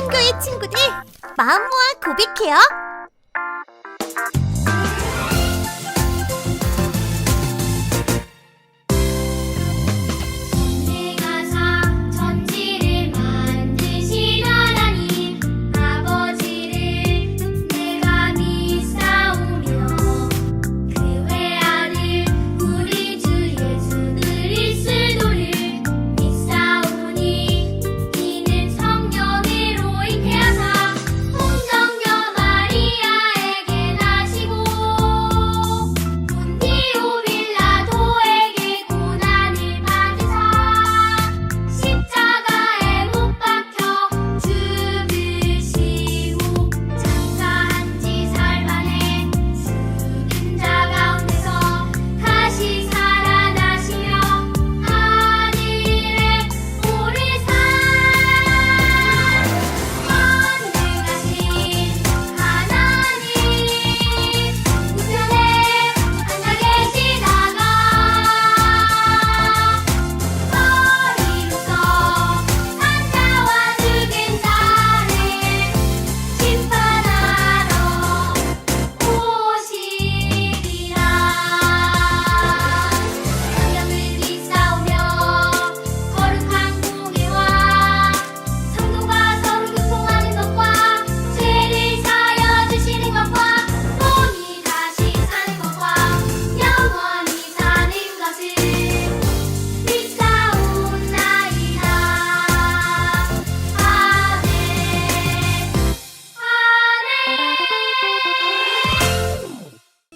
친구의 친구들, 마음 모아 고백해요.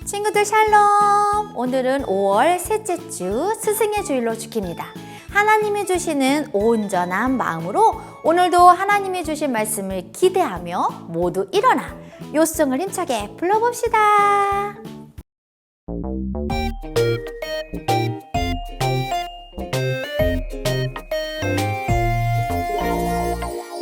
친구들 샬롬! 오늘은 5월 셋째 주 스승의 주일로 주기입니다. 하나님이 주시는 온전한 마음으로 오늘도 하나님이 주신 말씀을 기대하며 모두 일어나 요성을 힘차게 불러봅시다.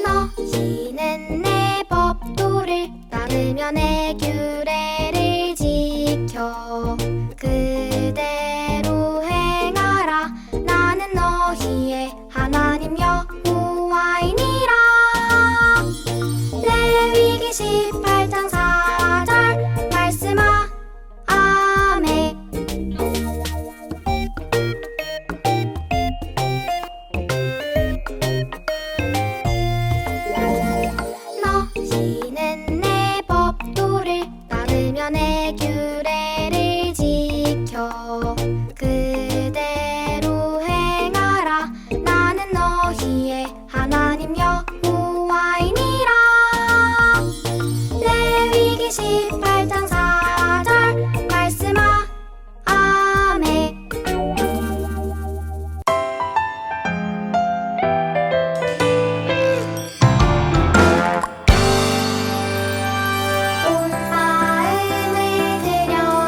너희는 내 법도를 따르며 내 규례를 지켜 그대로 행하라. 나는 너희의 하나님 여호와이니라. 레위기 18장 4절 말씀아 아멘. 너희는 내 법도를 따르며 내 규례를 지켜 그대로 행하라. 나는 너희의 하나님 여호와이니라. 레위기 18장 4절 말씀아 아멘. 온 마음을 들여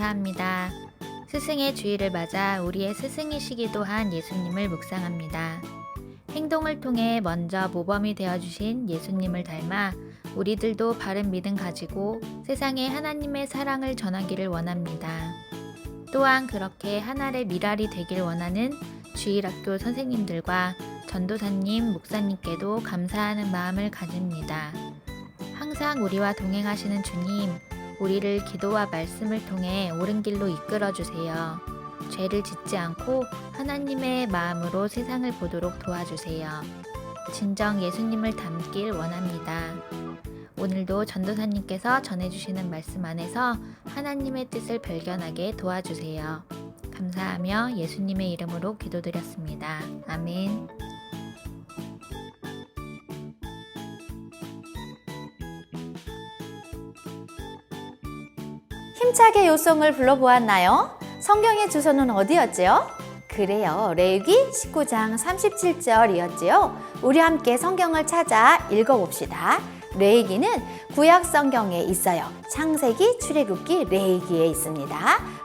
감사합니다. 스승의 주일을 맞아 우리의 스승이시기도 한 예수님을 묵상합니다. 행동을 통해 먼저 모범이 되어주신 예수님을 닮아 우리들도 바른 믿음 가지고 세상에 하나님의 사랑을 전하기를 원합니다. 또한 그렇게 하나의 미랄이 되길 원하는 주일학교 선생님들과 전도사님, 목사님께도 감사하는 마음을 가집니다. 항상 우리와 동행하시는 주님, 우리를 기도와 말씀을 통해 옳은 길로 이끌어 주세요. 죄를 짓지 않고 하나님의 마음으로 세상을 보도록 도와주세요. 진정 예수님을 닮길 원합니다. 오늘도 전도사님께서 전해주시는 말씀 안에서 하나님의 뜻을 발견하게 도와주세요. 감사하며 예수님의 이름으로 기도드렸습니다. 아멘. 힘차게 요송을 불러보았나요? 성경의 주소는 어디였지요? 그래요, 레위기 19장 37절이었지요. 우리 함께 성경을 찾아 읽어봅시다. 레위기는 구약 성경에 있어요. 창세기, 출애굽기, 레위기에 있습니다.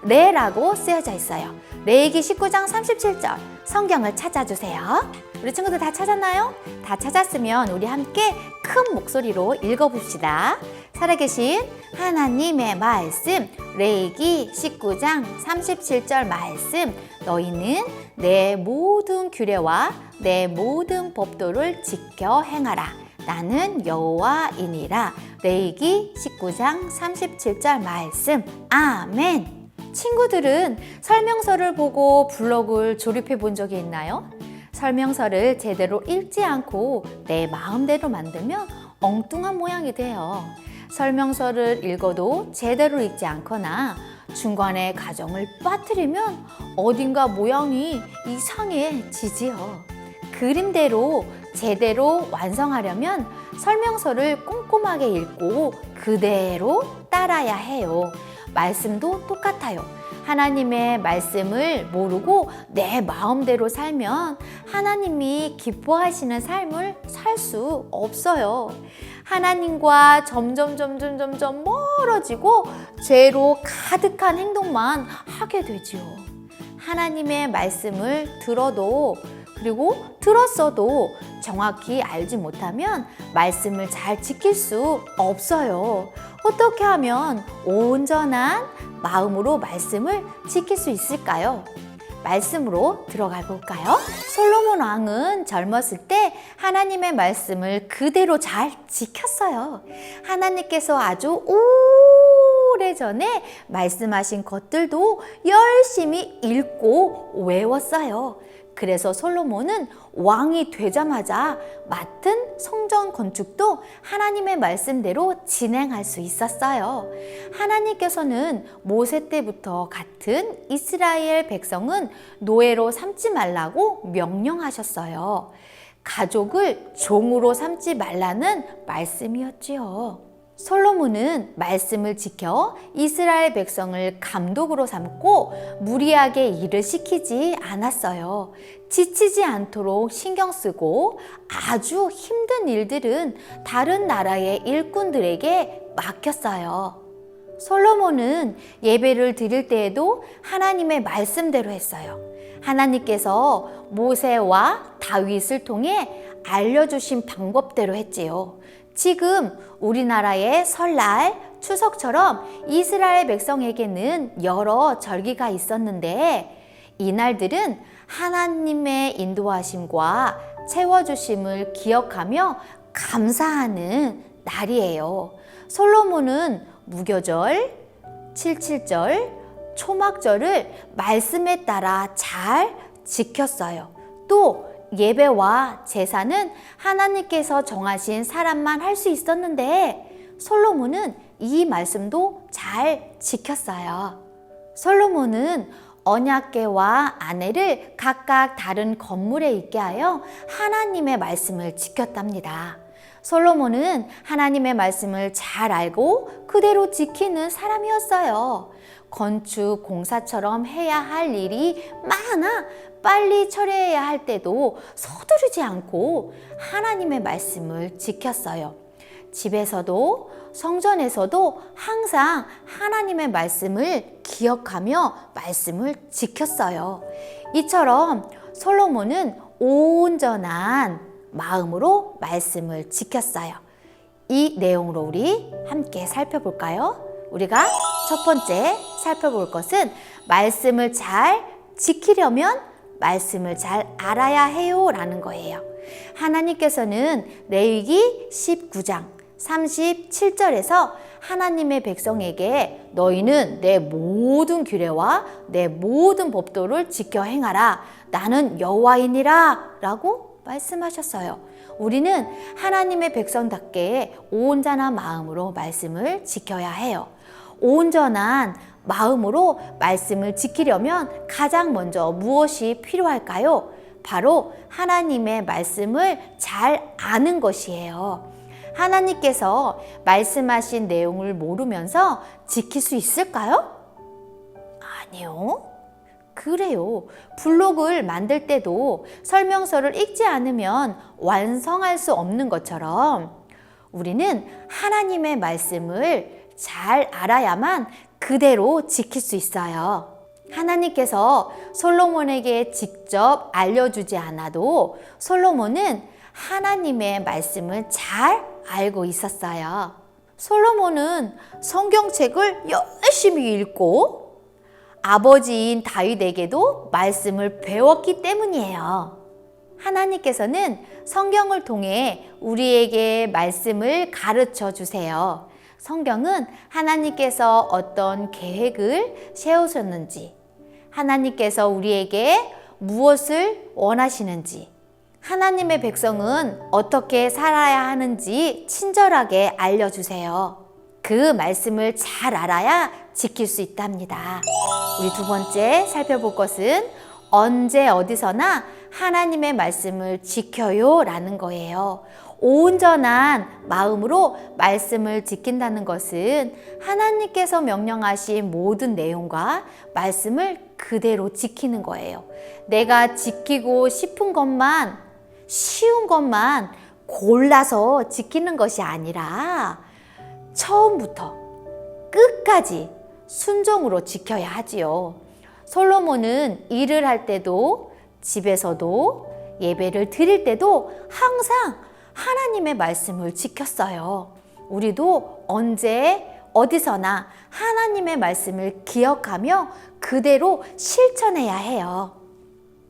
레라고 쓰여져 있어요. 레위기 19장 37절 성경을 찾아주세요. 우리 친구들 다 찾았나요? 다 찾았으면 우리 함께 큰 목소리로 읽어봅시다. 살아계신 하나님의 말씀, 레위기 19장 37절 말씀, 너희는 내 모든 규례와 내 모든 법도를 지켜 행하라. 나는 여호와이니라. 레위기 19장 37절 말씀. 아멘. 친구들은 설명서를 보고 블록을 조립해 본 적이 있나요? 설명서를 제대로 읽지 않고 내 마음대로 만들면 엉뚱한 모양이 돼요. 설명서를 읽어도 제대로 읽지 않거나 중간에 가정을 빠뜨리면 어딘가 모양이 이상해지지요. 그림대로 제대로 완성하려면 설명서를 꼼꼼하게 읽고 그대로 따라야 해요. 말씀도 똑같아요. 하나님의 말씀을 모르고 내 마음대로 살면 하나님이 기뻐하시는 삶을 살 수 없어요. 하나님과 점점 멀어지고 죄로 가득한 행동만 하게 되지요. 하나님의 말씀을 들어도 그리고 들었어도 정확히 알지 못하면 말씀을 잘 지킬 수 없어요. 어떻게 하면 온전한 마음으로 말씀을 지킬 수 있을까요? 말씀으로 들어가 볼까요? 솔로몬 왕은 젊었을 때 하나님의 말씀을 그대로 잘 지켰어요. 하나님께서 아주 오래전에 말씀하신 것들도 열심히 읽고 외웠어요. 그래서 솔로몬은 왕이 되자마자 맡은 성전 건축도 하나님의 말씀대로 진행할 수 있었어요. 하나님께서는 모세 때부터 같은 이스라엘 백성은 노예로 삼지 말라고 명령하셨어요. 가족을 종으로 삼지 말라는 말씀이었지요. 솔로몬은 말씀을 지켜 이스라엘 백성을 감독으로 삼고 무리하게 일을 시키지 않았어요. 지치지 않도록 신경 쓰고 아주 힘든 일들은 다른 나라의 일꾼들에게 맡겼어요. 솔로몬은 예배를 드릴 때에도 하나님의 말씀대로 했어요. 하나님께서 모세와 다윗을 통해 알려주신 방법대로 했지요. 지금 우리나라의 설날, 추석처럼 이스라엘 백성에게는 여러 절기가 있었는데 이날들은 하나님의 인도하심과 채워주심을 기억하며 감사하는 날이에요. 솔로몬은 무교절, 칠칠절, 초막절을 말씀에 따라 잘 지켰어요. 또 예배와 제사는 하나님께서 정하신 사람만 할 수 있었는데 솔로몬은 이 말씀도 잘 지켰어요. 솔로몬은 언약궤와 아내를 각각 다른 건물에 있게 하여 하나님의 말씀을 지켰답니다. 솔로몬은 하나님의 말씀을 잘 알고 그대로 지키는 사람이었어요. 건축 공사처럼 해야 할 일이 많아 빨리 처리해야 할 때도 서두르지 않고 하나님의 말씀을 지켰어요. 집에서도 성전에서도 항상 하나님의 말씀을 기억하며 말씀을 지켰어요. 이처럼 솔로몬은 온전한 마음으로 말씀을 지켰어요. 이 내용으로 우리 함께 살펴볼까요? 우리가 첫 번째 살펴볼 것은 말씀을 잘 지키려면 말씀을 잘 알아야 해요 라는 거예요. 하나님께서는 레위기 19장 37절에서 하나님의 백성에게 너희는 내 모든 규례와 내 모든 법도를 지켜 행하라. 나는 여호와이니라 라고 말씀하셨어요. 우리는 하나님의 백성답게 온전한 마음으로 말씀을 지켜야 해요. 온전한 마음으로 말씀을 지키려면 가장 먼저 무엇이 필요할까요? 바로 하나님의 말씀을 잘 아는 것이에요. 하나님께서 말씀하신 내용을 모르면서 지킬 수 있을까요? 아니요. 그래요. 블록을 만들 때도 설명서를 읽지 않으면 완성할 수 없는 것처럼 우리는 하나님의 말씀을 잘 알아야만 그대로 지킬 수 있어요. 하나님께서 솔로몬에게 직접 알려주지 않아도 솔로몬은 하나님의 말씀을 잘 알고 있었어요. 솔로몬은 성경책을 열심히 읽고 아버지인 다윗에게도 말씀을 배웠기 때문이에요. 하나님께서는 성경을 통해 우리에게 말씀을 가르쳐 주세요. 성경은 하나님께서 어떤 계획을 세우셨는지, 하나님께서 우리에게 무엇을 원하시는지, 하나님의 백성은 어떻게 살아야 하는지 친절하게 알려주세요. 그 말씀을 잘 알아야 지킬 수 있답니다. 우리 두 번째 살펴볼 것은 언제 어디서나 하나님의 말씀을 지켜요 라는 거예요. 온전한 마음으로 말씀을 지킨다는 것은 하나님께서 명령하신 모든 내용과 말씀을 그대로 지키는 거예요. 내가 지키고 싶은 것만, 쉬운 것만 골라서 지키는 것이 아니라 처음부터 끝까지 순종으로 지켜야 하지요. 솔로몬은 일을 할 때도 집에서도 예배를 드릴 때도 항상 하나님의 말씀을 지켰어요. 우리도 언제 어디서나 하나님의 말씀을 기억하며 그대로 실천해야 해요.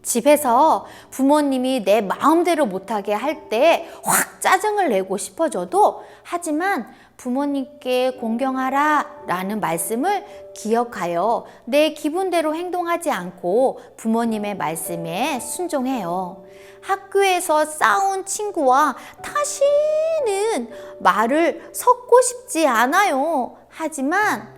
집에서 부모님이 내 마음대로 못하게 할 때 확 짜증을 내고 싶어져도 하지만 부모님께 공경하라 라는 말씀을 기억하여 내 기분대로 행동하지 않고 부모님의 말씀에 순종해요. 학교에서 싸운 친구와 다시는 말을 섞고 싶지 않아요. 하지만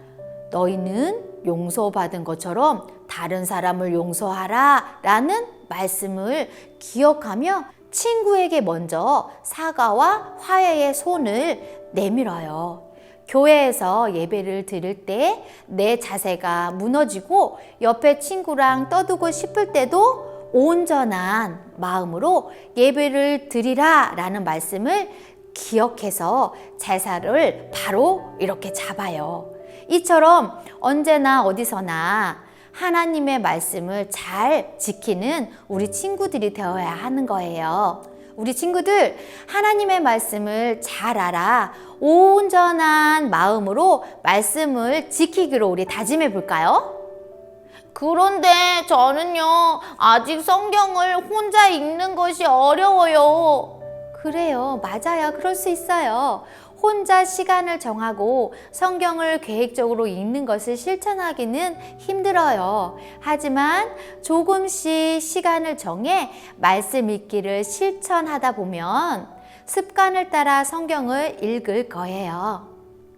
너희는 용서받은 것처럼 다른 사람을 용서하라 라는 말씀을 기억하며 친구에게 먼저 사과와 화해의 손을 내밀어요. 교회에서 예배를 드릴 때 내 자세가 무너지고 옆에 친구랑 떠들고 싶을 때도 온전한 마음으로 예배를 드리라 라는 말씀을 기억해서 제사를 바로 이렇게 잡아요. 이처럼 언제나 어디서나 하나님의 말씀을 잘 지키는 우리 친구들이 되어야 하는 거예요. 우리 친구들, 하나님의 말씀을 잘 알아 온전한 마음으로 말씀을 지키기로 우리 다짐해 볼까요? 그런데 저는요, 아직 성경을 혼자 읽는 것이 어려워요. 그래요, 맞아요. 그럴 수 있어요. 혼자 시간을 정하고 성경을 계획적으로 읽는 것을 실천하기는 힘들어요. 하지만 조금씩 시간을 정해 말씀 읽기를 실천하다 보면 습관을 따라 성경을 읽을 거예요.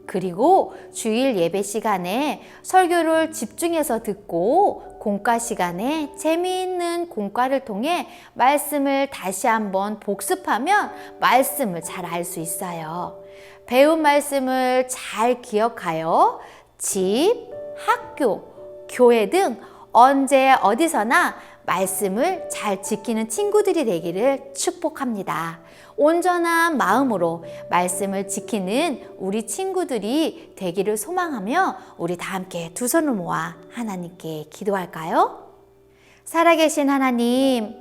그리고 주일 예배 시간에 설교를 집중해서 듣고 공과 시간에 재미있는 공과를 통해 말씀을 다시 한번 복습하면 말씀을 잘 알 수 있어요. 배운 말씀을 잘 기억하여 집, 학교, 교회 등 언제 어디서나 말씀을 잘 지키는 친구들이 되기를 축복합니다. 온전한 마음으로 말씀을 지키는 우리 친구들이 되기를 소망하며 우리 다 함께 두 손을 모아 하나님께 기도할까요? 살아계신 하나님,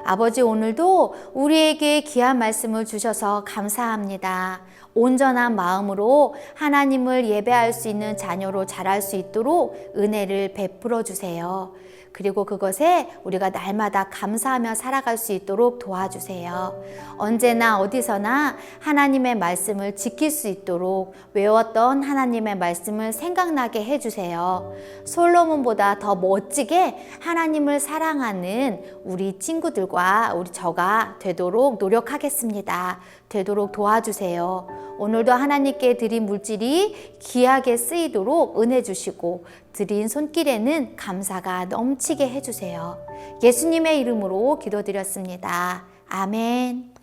아버지 오늘도 우리에게 귀한 말씀을 주셔서 감사합니다. 온전한 마음으로 하나님을 예배할 수 있는 자녀로 자랄 수 있도록 은혜를 베풀어 주세요. 그리고 그것에 우리가 날마다 감사하며 살아갈 수 있도록 도와주세요. 언제나 어디서나 하나님의 말씀을 지킬 수 있도록 외웠던 하나님의 말씀을 생각나게 해주세요. 솔로몬보다 더 멋지게 하나님을 사랑하는 우리 친구들과 저가 되도록 노력하겠습니다. 되도록 도와주세요. 오늘도 하나님께 드린 물질이 귀하게 쓰이도록 은혜 주시고 드린 손길에는 감사가 넘치게 해주세요. 예수님의 이름으로 기도드렸습니다. 아멘.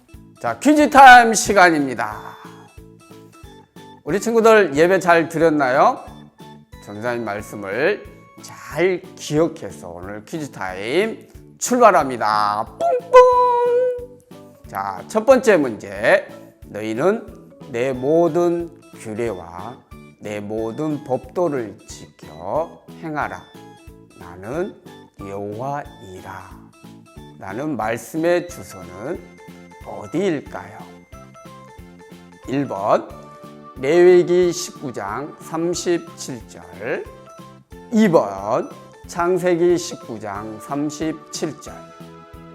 자, 퀴즈 타임 시간입니다. 우리 친구들 예배 잘 드렸나요? 전사님 말씀을 잘 기억해서 오늘 퀴즈 타임 출발합니다. 뿡뿡! 자, 첫 번째 문제. 너희는 내 모든 규례와 내 모든 법도를 지켜 행하라. 나는 여호와이라. 라는 말씀의 주소는 어디일까요? 1번 레위기 19장 37절, 2번 창세기 19장 37절.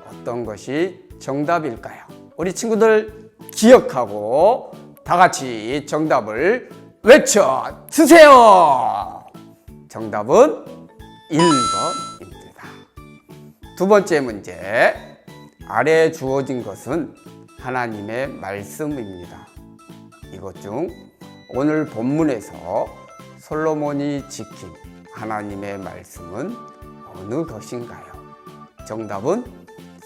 어떤 것이 정답일까요? 우리 친구들 기억하고 다 같이 정답을 외쳐 주세요. 정답은 1번입니다. 두 번째 문제. 아래에 주어진 것은 하나님의 말씀입니다. 이것 중 오늘 본문에서 솔로몬이 지킨 하나님의 말씀은 어느 것인가요? 정답은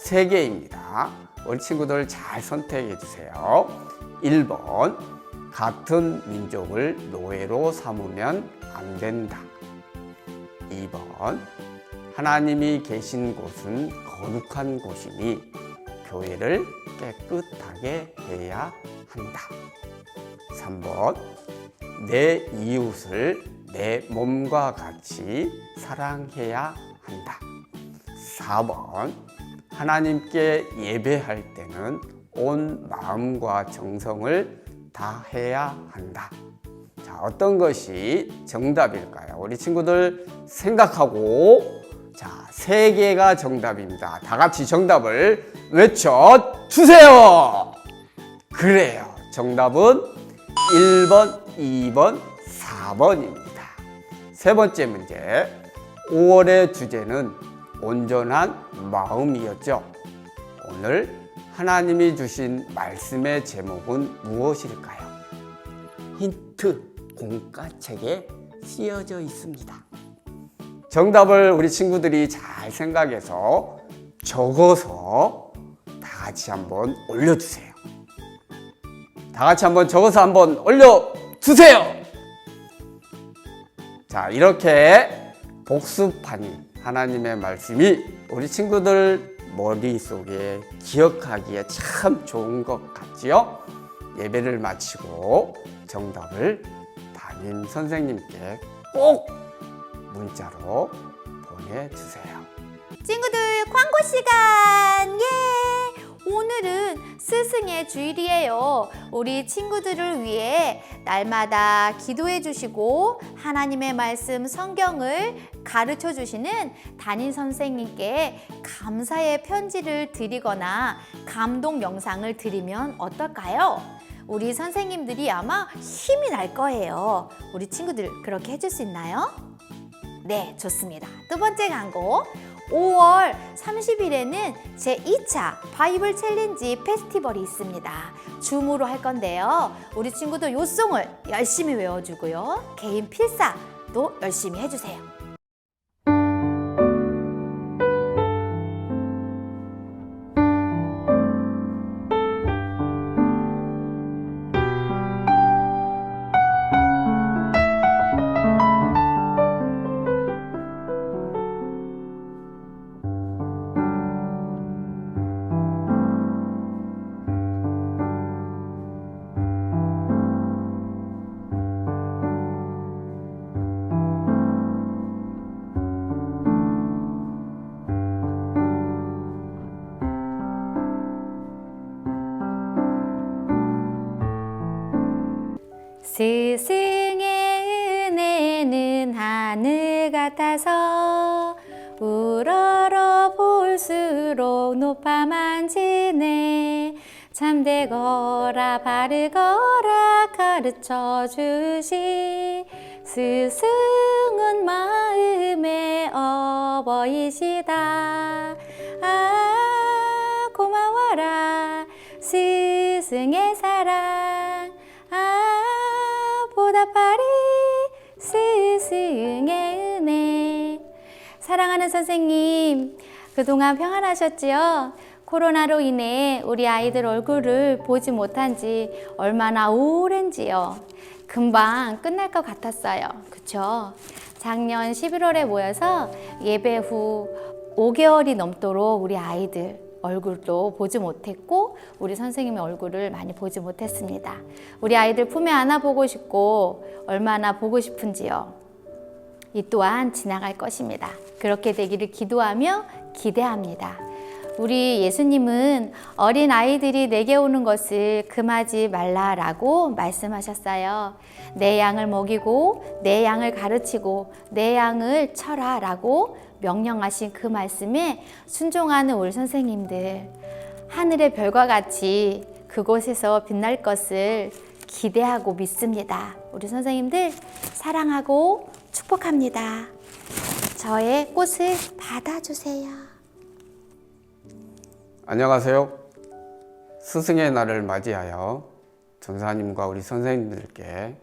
3개입니다. 우리 친구들 잘 선택해 주세요. 1번, 같은 민족을 노예로 삼으면 안 된다. 2번, 하나님이 계신 곳은 거룩한 곳이니 교회를 깨끗하게 해야 한다. 3번, 내 이웃을 내 몸과 같이 사랑해야 한다. 4번, 하나님께 예배할 때는 온 마음과 정성을 다해야 한다. 자, 어떤 것이 정답일까요? 우리 친구들 생각하고, 자, 3개가 정답입니다. 다 같이 정답을 외쳐 주세요. 그래요. 정답은 1번, 2번, 4번입니다. 세 번째 문제. 5월의 주제는 온전한 마음이었죠. 오늘 하나님이 주신 말씀의 제목은 무엇일까요? 힌트 공과책에 쓰여져 있습니다. 정답을 우리 친구들이 잘 생각해서 적어서 다 같이 한번 올려주세요. 다 같이 한번 적어서 한번 올려주세요. 자, 이렇게 복습하니 하나님의 말씀이 우리 친구들 머릿속에 기억하기에 참 좋은 것 같지요? 예배를 마치고 정답을 담임 선생님께 꼭 문자로 보내주세요. 친구들 광고 시간! 예! 오늘은 스승의 주일이에요. 우리 친구들을 위해 날마다 기도해 주시고 하나님의 말씀 성경을 가르쳐 주시는 담임 선생님께 감사의 편지를 드리거나 감동 영상을 드리면 어떨까요? 우리 선생님들이 아마 힘이 날 거예요. 우리 친구들 그렇게 해줄 수 있나요? 네, 좋습니다. 두 번째 광고. 5월 30일에는 제2차 바이블 챌린지 페스티벌이 있습니다. 줌으로 할 건데요. 우리 친구들 요송을 열심히 외워주고요. 개인 필사도 열심히 해주세요. 스승의 은혜는 하늘 같아서 우러러 볼수록 높아만 지네. 참되거라 바르거라 가르쳐 주시 스승은 마음의 어버이시다. 아 고마워라 스승의 사랑. 아 보답하리 스승의 은혜. 사랑하는 선생님, 그동안 평안하셨지요? 코로나로 인해 우리 아이들 얼굴을 보지 못한 지 얼마나 오랜지요. 금방 끝날 것 같았어요. 그쵸? 작년 11월에 모여서 예배 후 5개월이 넘도록 우리 아이들 얼굴도 보지 못했고 우리 선생님의 얼굴을 많이 보지 못했습니다. 우리 아이들 품에 안아보고 싶고 얼마나 보고 싶은지요. 이 또한 지나갈 것입니다. 그렇게 되기를 기도하며 기대합니다. 우리 예수님은 어린 아이들이 내게 오는 것을 금하지 말라라고 말씀하셨어요. 내 양을 먹이고 내 양을 가르치고 내 양을 쳐라라고 명령하신 그 말씀에 순종하는 우리 선생님들, 하늘의 별과 같이 그곳에서 빛날 것을 기대하고 믿습니다. 우리 선생님들 사랑하고 축복합니다. 저의 꽃을 받아주세요. 안녕하세요. 스승의 날을 맞이하여 전사님과 우리 선생님들께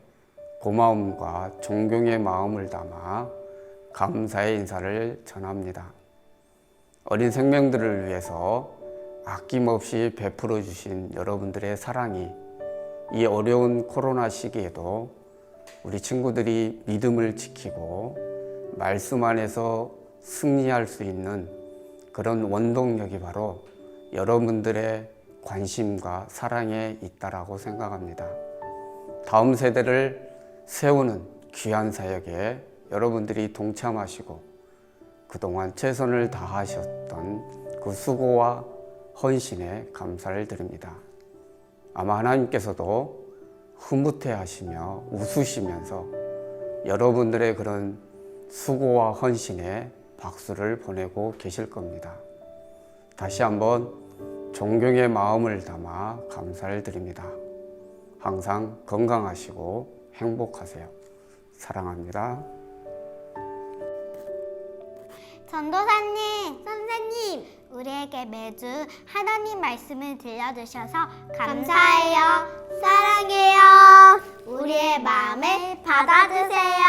고마움과 존경의 마음을 담아 감사의 인사를 전합니다. 어린 생명들을 위해서 아낌없이 베풀어 주신 여러분들의 사랑이 이 어려운 코로나 시기에도 우리 친구들이 믿음을 지키고 말씀 안에서 승리할 수 있는 그런 원동력이 바로 여러분들의 관심과 사랑에 있다라고 생각합니다. 다음 세대를 세우는 귀한 사역에 여러분들이 동참하시고 그동안 최선을 다하셨던 그 수고와 헌신에 감사를 드립니다. 아마 하나님께서도 흐뭇해 하시며 웃으시면서 여러분들의 그런 수고와 헌신에 박수를 보내고 계실 겁니다. 다시 한번 존경의 마음을 담아 감사를 드립니다. 항상 건강하시고 행복하세요. 사랑합니다. 전도사님, 선생님, 우리에게 매주 하나님 말씀을 들려주셔서 감사해요. 사랑해요. 우리의 마음을 받아주세요.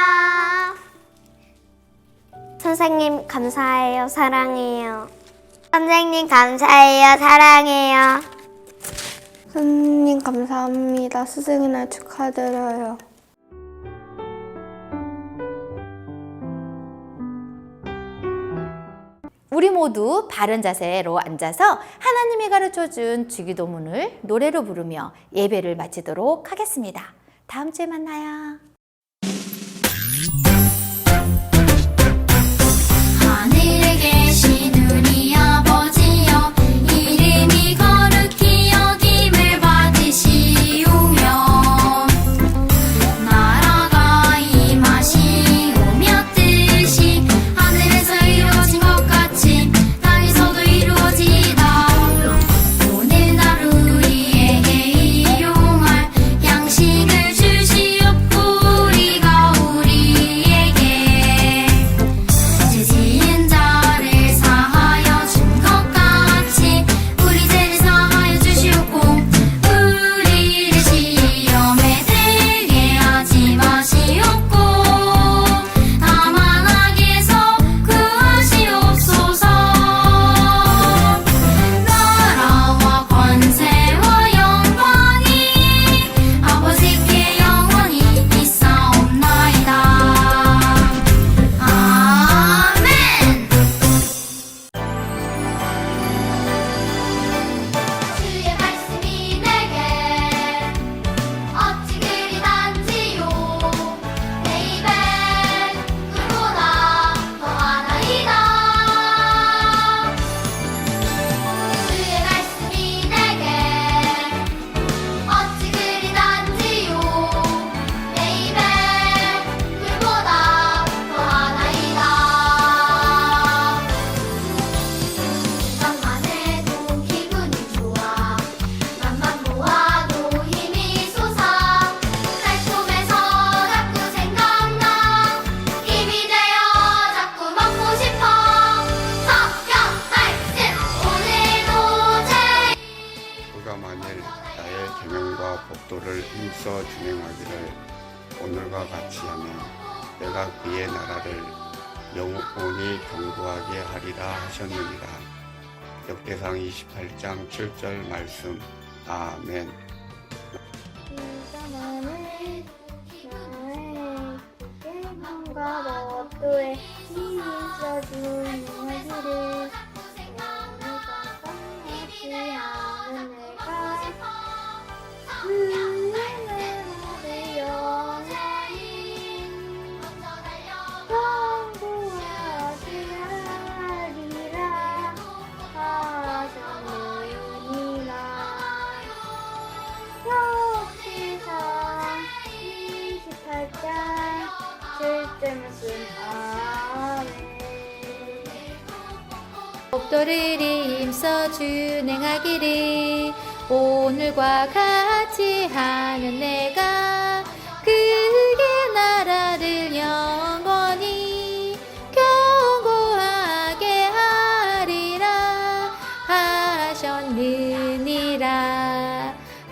선생님, 감사해요. 사랑해요. 선생님, 감사해요. 사랑해요. 선생님 감사합니다. 스승의 날 축하드려요. 우리 모두 바른 자세로 앉아서 하나님이 가르쳐준 주기도문을 노래로 부르며 예배를 마치도록 하겠습니다. 다음 주에 만나요. 하늘에 계신 우리 아버지여, 이름이 거룩히 여김을 받으시오며 나라가 임하시오며 뜻이 하늘에서 이루어진 것 같이 땅에서도 이루어지이다. 오늘날 우리에게 일용할 양식을 주시옵고 힘써 진행하기를 오늘과 같이 하며 내가 그의 나라를 영원히 견고하게 하리라 하셨느니라. 역대상 28장 7절 말씀. 아멘. 나는 깨끗과 너도의 힘이 있어주는 너희를 내가 떠나지 않은 내가 그의 나라를 영원히 견고하게 하리라 하셨느니라. 역대상 28장 7절 말씀. 아멘. 법도를 힘써 준행하기를 오늘과 같이 하는 내가 그의 나라를 영원히 견고하게 하리라 하셨느니라.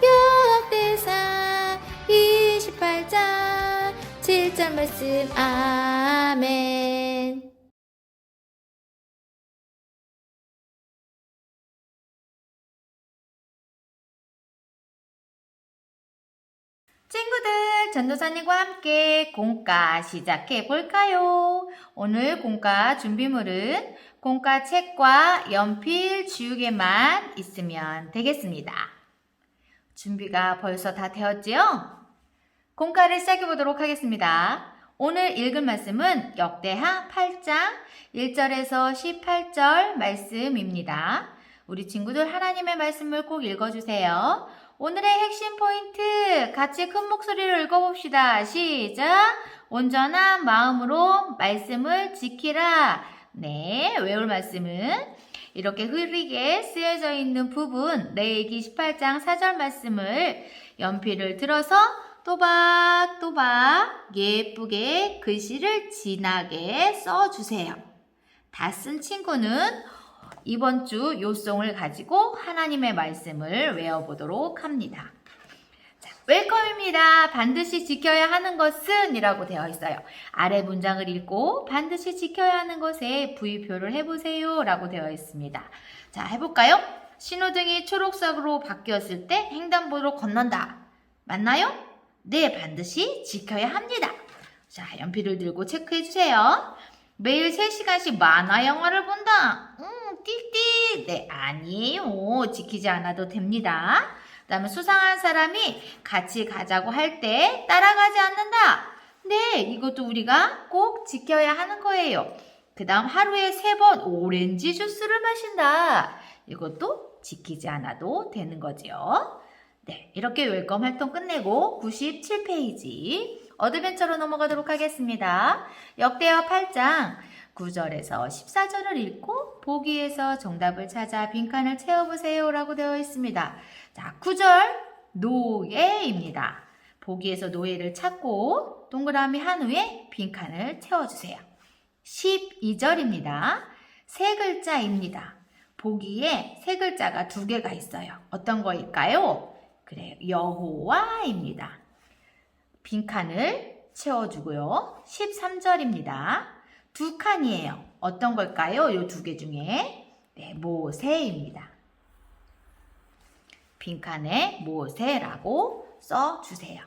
역대상 28장 7절 말씀. 아멘. 친구들, 전도사님과 함께 공과 시작해 볼까요? 오늘 공과 준비물은 공과 책과 연필, 지우개만 있으면 되겠습니다. 준비가 벌써 다 되었지요? 공과를 시작해 보도록 하겠습니다. 오늘 읽을 말씀은 역대하 8장 1절에서 18절 말씀입니다. 우리 친구들 하나님의 말씀을 꼭 읽어주세요. 오늘의 핵심 포인트 같이 큰 목소리로 읽어봅시다. 시작! 온전한 마음으로 말씀을 지키라. 네, 외울 말씀은 이렇게 흐리게 쓰여져 있는 부분 레위기 18장 4절 말씀을 연필을 들어서 또박또박 예쁘게 글씨를 진하게 써주세요. 다 쓴 친구는 이번 주 요송을 가지고 하나님의 말씀을 외워보도록 합니다. 자, 웰컴입니다. 반드시 지켜야 하는 것은 이라고 되어 있어요. 아래 문장을 읽고 반드시 지켜야 하는 것에 부의표를 해보세요 라고 되어 있습니다. 자, 해볼까요? 신호등이 초록색으로 바뀌었을 때 횡단보도로 건넌다. 맞나요? 네, 반드시 지켜야 합니다. 자, 연필을 들고 체크해주세요. 매일 3시간씩 만화 영화를 본다. 띡띡. 네, 아니에요. 지키지 않아도 됩니다. 그 다음에 수상한 사람이 같이 가자고 할 때 따라가지 않는다. 네, 이것도 우리가 꼭 지켜야 하는 거예요. 그 다음 하루에 3번 오렌지 주스를 마신다. 이것도 지키지 않아도 되는 거죠. 네, 이렇게 웰컴 활동 끝내고 97페이지 어드벤처로 넘어가도록 하겠습니다. 역대하 8장 9절에서 14절을 읽고 보기에서 정답을 찾아 빈칸을 채워보세요 라고 되어 있습니다. 자, 9절 노예입니다. 보기에서 노예를 찾고 동그라미 한 후에 빈칸을 채워주세요. 12절입니다. 세 글자입니다. 보기에 세 글자가 2개가 있어요. 어떤 거일까요? 그래요, 여호와입니다. 빈칸을 채워주고요. 13절입니다. 2칸이에요. 어떤 걸까요? 이 2개 중에 네, 모세입니다. 빈칸에 모세라고 써주세요.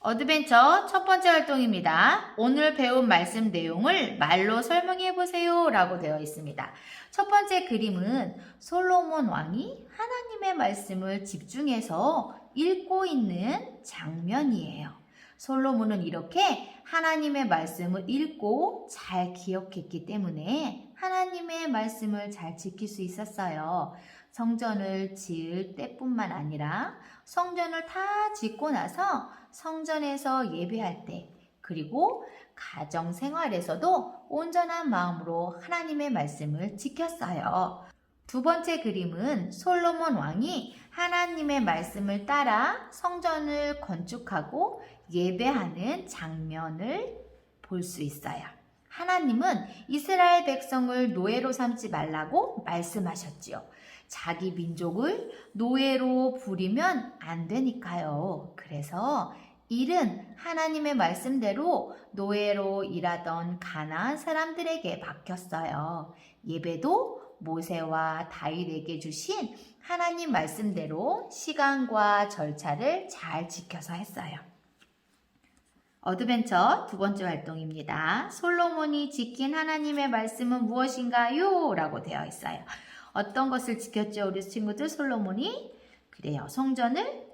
어드벤처 첫 번째 활동입니다. 오늘 배운 말씀 내용을 말로 설명해 보세요 라고 되어 있습니다. 첫 번째 그림은 솔로몬 왕이 하나님의 말씀을 집중해서 읽고 있는 장면이에요. 솔로몬은 이렇게 하나님의 말씀을 읽고 잘 기억했기 때문에 하나님의 말씀을 잘 지킬 수 있었어요. 성전을 지을 때뿐만 아니라 성전을 다 짓고 나서 성전에서 예배할 때 그리고 가정생활에서도 온전한 마음으로 하나님의 말씀을 지켰어요. 두 번째 그림은 솔로몬 왕이 하나님의 말씀을 따라 성전을 건축하고 예배하는 장면을 볼 수 있어요. 하나님은 이스라엘 백성을 노예로 삼지 말라고 말씀하셨지요. 자기 민족을 노예로 부리면 안 되니까요. 그래서 일은 하나님의 말씀대로 노예로 일하던 가나안 사람들에게 맡겼어요. 예배도 모세와 다윗에게 주신 하나님 말씀대로 시간과 절차를 잘 지켜서 했어요. 어드벤처 두 번째 활동입니다. 솔로몬이 지킨 하나님의 말씀은 무엇인가요? 라고 되어 있어요. 어떤 것을 지켰죠? 우리 친구들 솔로몬이? 그래요. 성전을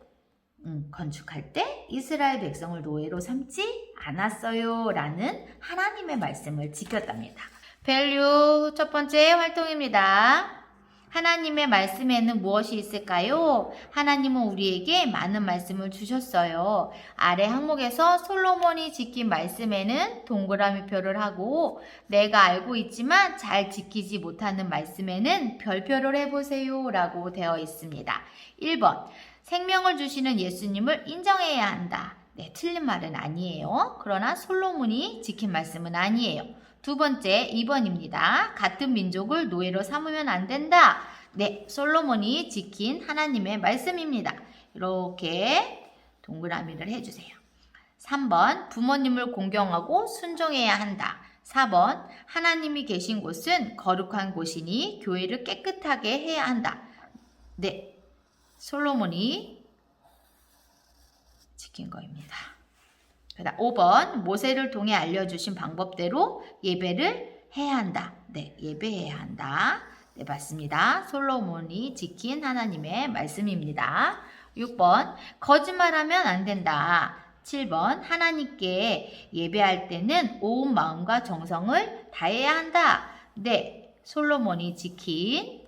건축할 때 이스라엘 백성을 노예로 삼지 않았어요. 라는 하나님의 말씀을 지켰답니다. 밸류 첫 번째 활동입니다. 하나님의 말씀에는 무엇이 있을까요? 하나님은 우리에게 많은 말씀을 주셨어요. 아래 항목에서 솔로몬이 지킨 말씀에는 동그라미표를 하고 내가 알고 있지만 잘 지키지 못하는 말씀에는 별표를 해보세요 라고 되어 있습니다. 1번 생명을 주시는 예수님을 인정해야 한다. 네, 틀린 말은 아니에요. 그러나 솔로몬이 지킨 말씀은 아니에요. 두 번째 2번입니다. 같은 민족을 노예로 삼으면 안 된다. 네, 솔로몬이 지킨 하나님의 말씀입니다. 이렇게 동그라미를 해주세요. 3번 부모님을 공경하고 순종해야 한다. 4번 하나님이 계신 곳은 거룩한 곳이니 교회를 깨끗하게 해야 한다. 네, 솔로몬이 지킨 거입니다. 그다음 5번 모세를 통해 알려주신 방법대로 예배를 해야 한다. 네, 예배해야 한다. 네, 맞습니다. 솔로몬이 지킨 하나님의 말씀입니다. 6번 거짓말하면 안 된다. 7번 하나님께 예배할 때는 온 마음과 정성을 다해야 한다. 네, 솔로몬이 지킨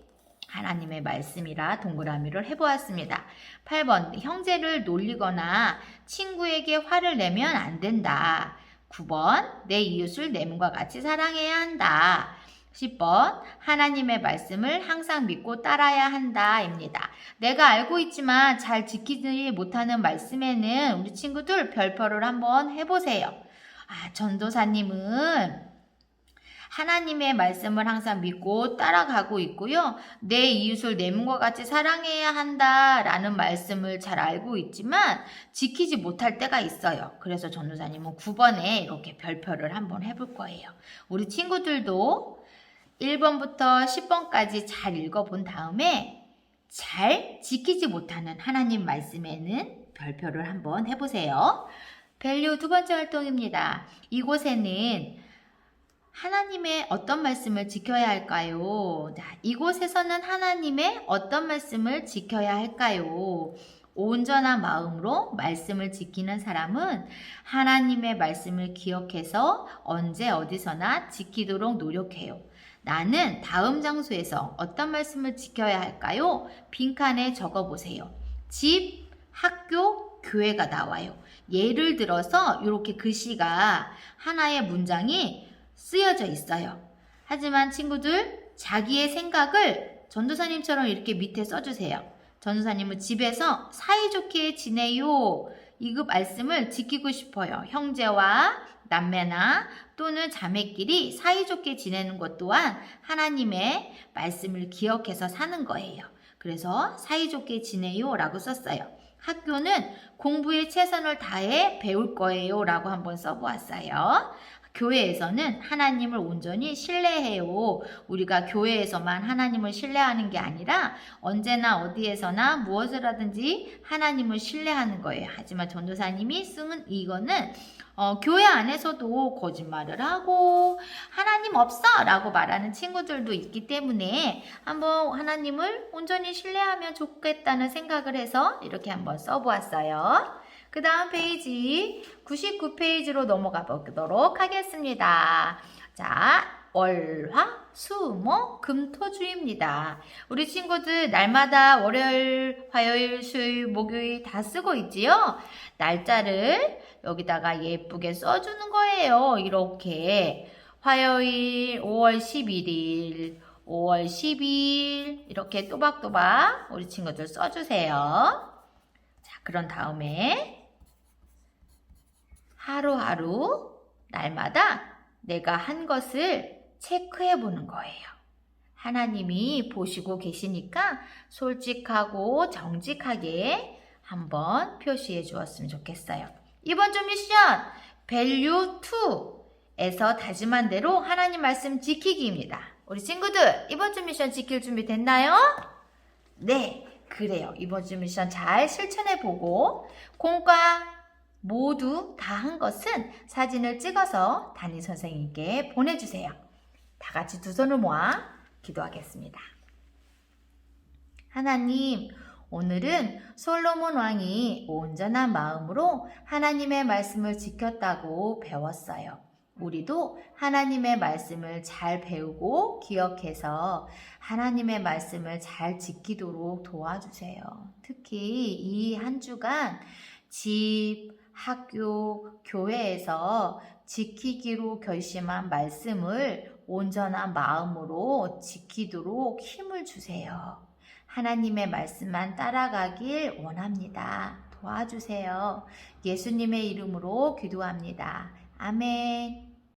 하나님의 말씀이라 동그라미를 해보았습니다. 8번 형제를 놀리거나 친구에게 화를 내면 안 된다. 9번 내 이웃을 내 몸과 같이 사랑해야 한다. 10번 하나님의 말씀을 항상 믿고 따라야 한다 입니다. 내가 알고 있지만 잘 지키지 못하는 말씀에는 우리 친구들 별표를 한번 해보세요. 전도사님은 하나님의 말씀을 항상 믿고 따라가고 있고요. 내 이웃을 내 몸과 같이 사랑해야 한다라는 말씀을 잘 알고 있지만 지키지 못할 때가 있어요. 그래서 전도사님은 9번에 이렇게 별표를 한번 해볼 거예요. 우리 친구들도 1번부터 10번까지 잘 읽어본 다음에 잘 지키지 못하는 하나님 말씀에는 별표를 한번 해보세요. 밸류 두 번째 활동입니다. 이곳에는 하나님의 어떤 말씀을 지켜야 할까요? 자, 이곳에서는 하나님의 어떤 말씀을 지켜야 할까요? 온전한 마음으로 말씀을 지키는 사람은 하나님의 말씀을 기억해서 언제 어디서나 지키도록 노력해요. 나는 다음 장소에서 어떤 말씀을 지켜야 할까요? 빈칸에 적어보세요. 집, 학교, 교회가 나와요. 예를 들어서 이렇게 글씨가 하나의 문장이 쓰여져 있어요. 하지만 친구들 자기의 생각을 전도사님처럼 이렇게 밑에 써주세요. 전도사님은 집에서 사이좋게 지내요. 이 말씀을 지키고 싶어요. 형제와 남매나 또는 자매끼리 사이좋게 지내는 것 또한 하나님의 말씀을 기억해서 사는 거예요. 그래서 사이좋게 지내요 라고 썼어요. 학교는 공부에 최선을 다해 배울 거예요 라고 한번 써보았어요. 교회에서는 하나님을 온전히 신뢰해요. 우리가 교회에서만 하나님을 신뢰하는 게 아니라 언제나 어디에서나 무엇을 하든지 하나님을 신뢰하는 거예요. 하지만 전도사님이 쓴 이거는 교회 안에서도 거짓말을 하고 하나님 없어 라고 말하는 친구들도 있기 때문에 한번 하나님을 온전히 신뢰하면 좋겠다는 생각을 해서 이렇게 한번 써보았어요. 그 다음 페이지 99페이지로 넘어가 보도록 하겠습니다. 자, 월, 화, 수, 목, 금, 토, 주입니다. 우리 친구들 날마다 월요일, 화요일, 수요일, 목요일 다 쓰고 있지요? 날짜를 여기다가 예쁘게 써주는 거예요. 이렇게 화요일 5월 11일, 5월 10일 이렇게 또박또박 우리 친구들 써주세요. 자, 그런 다음에 하루하루 날마다 내가 한 것을 체크해 보는 거예요. 하나님이 보시고 계시니까 솔직하고 정직하게 한번 표시해 주었으면 좋겠어요. 이번 주 미션 Value 2에서 다짐한 대로 하나님 말씀 지키기입니다. 우리 친구들 이번 주 미션 지킬 준비 됐나요? 네, 그래요. 이번 주 미션 잘 실천해 보고 공과 모두 다 한 것은 사진을 찍어서 담임 선생님께 보내주세요. 다 같이 두 손을 모아 기도하겠습니다. 하나님, 오늘은 솔로몬 왕이 온전한 마음으로 하나님의 말씀을 지켰다고 배웠어요. 우리도 하나님의 말씀을 잘 배우고 기억해서 하나님의 말씀을 잘 지키도록 도와주세요. 특히 이 한 주간 집, 학교, 교회에서 지키기로 결심한 말씀을 온전한 마음으로 지키도록 힘을 주세요. 하나님의 말씀만 따라가길 원합니다. 도와주세요. 예수님의 이름으로 기도합니다. 아멘.